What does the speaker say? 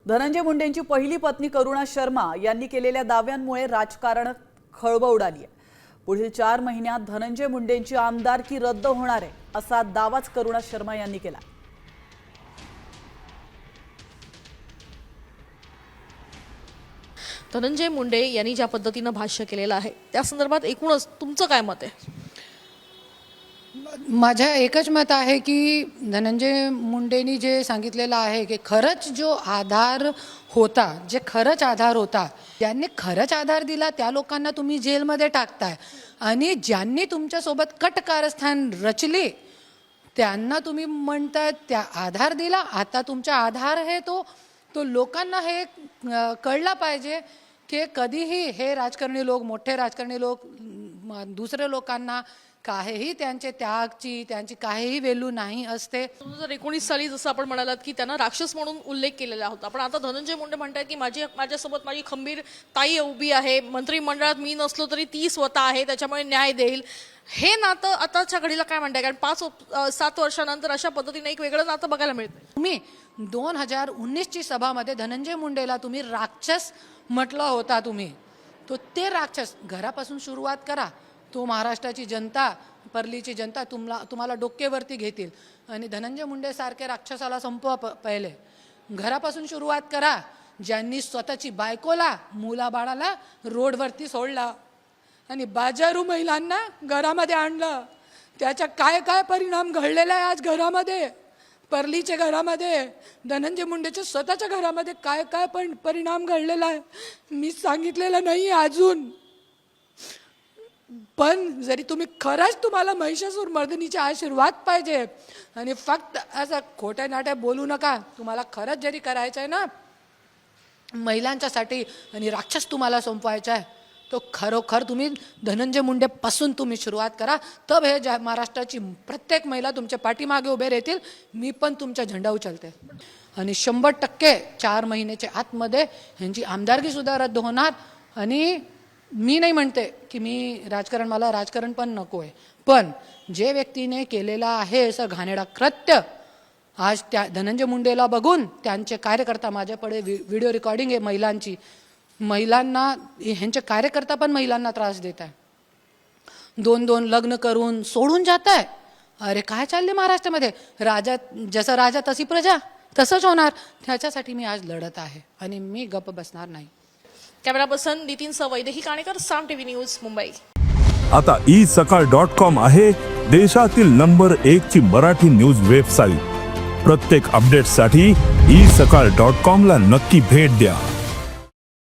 धनंजय मुंडेंची पहिली पत्नी करुणा शर्मा यांनी केलेल्या दाव्यांमुळे राजकारणात खळबळ उडाली आहे। पुढील 4 महिन्यात धनंजय मुंडेंची आमदारकी रद्द होणार आहे असा दावाच करुणा शर्मा यांनी केला। धनंजय मुंडे यांनी ज्या पद्धतीने भाष्य केलेलं आहे त्या संदर्भात एकूणच तुमचं काय मत आहे? माझं एकच मत आहे की धनंजय मुंडेंनी जे सांगितलेलं आहे की खरंच जो आधार होता, जे खरंच आधार होता, ज्यांनी खरंच आधार दिला त्या लोकांना तुम्ही जेलमध्ये टाकताय आणि ज्यांनी तुमच्यासोबत कट कारस्थान रचले त्यांना तुम्ही म्हणताय त्या आधार दिला। आता तुमचा आधार आहे तो लोकांना हे कळलं पाहिजे की कधीही हे राजकारणी लोक, मोठे राजकारणी लोक दुसऱ्या लोकांना काहीही त्यांचे त्यागची, त्यांची काहीही व्हॅल्यू नाही असते। 2019 साली जसं आपण म्हणालात की त्यांना राक्षस म्हणून उल्लेख केलेला होता, पण आता धनंजय मुंडे म्हणतात की माझ्यासोबत माझी खंबीर ताई उभी आहे, मंत्रिमंडळात मी नसलो तरी ती स्वतः आहे, त्याच्यामुळे न्याय देईल। हे नातं आताच्या घडीला काय म्हणताय? कारण 5-7 वर्षानंतर अशा पद्धतीने एक वेगळं नातं बघायला मिळतं। तुम्ही 2019 ची सभामध्ये धनंजय मुंडेला तुम्ही राक्षस म्हटलं होता। तुम्ही ते राक्षस घरापासून सुरुवात करा, तो महाराष्ट्राची जनता, परलीची जनता तुम्हाला डोक्यावरती घेतील आणि धनंजय मुंडे सारखे राक्षसाला संपवा। पहिले घरापासून सुरुवात करा। ज्यांनी स्वतःची बायकोला, मुलाबाळाला रोडवरती सोडला आणि बाजारू महिलांना घरामध्ये आणलं, त्याचा काय काय परिणाम घडलेला आहे आज घरामध्ये, परलीच्या घरामध्ये, धनंजय मुंडेच्या स्वतःच्या घरामध्ये काय काय परिणाम घडलेला आहे मी सांगितलेलं नाही अजून। पण जरी तुम्ही खरंच तुम्हाला महिषासूर मर्दिनीचा आशीर्वाद पाहिजे आणि फक्त असं खोट्या नाट्या बोलू नका, तुम्हाला खरंच जरी करायचं आहे ना महिलांच्यासाठी आणि राक्षस तुम्हाला संपवायचा आहे तो खरोखर तुम्ही धनंजय मुंडेपासून तुम्ही सुरुवात करा, तब हे महाराष्ट्राची प्रत्येक महिला तुमच्या पाठीमागे उभे राहतील। मी पण तुमचा झेंडा उचलते आणि 100% 4 महिन्याच्या आतमध्ये ह्यांची आमदारकी सुद्धा रद्द होणार। आणि मी नाही म्हणते की मला राजकारण पण नको आहे, पण जे व्यक्तीने केलेला आहे असं घाणेरडा कृत्य, आज त्या धनंजय मुंडेला बघून त्यांचे कार्यकर्ता, माझ्याकडे व्हिडिओ रेकॉर्डिंग आहे महिलांना ह्यांचे कार्यकर्ता पण महिलांना त्रास देत आहे, 2-2 लग्न करून सोडून जात आहे। अरे काय चालले महाराष्ट्रामध्ये? जसं राजा तशी प्रजा, तसंच होणार। त्याच्यासाठी मी आज लढत आहे आणि मी गप्प बसणार नाही। कॅमेरा पर्सन नितीन वैदेही काणेकर, साम टीव्ही न्यूज, मुंबई। आता isakal.com आहे देशातील नंबर 1 ची मराठी न्यूज वेबसाईट। प्रत्येक अपडेटसाठी isakal.com ला नक्की भेट द्या।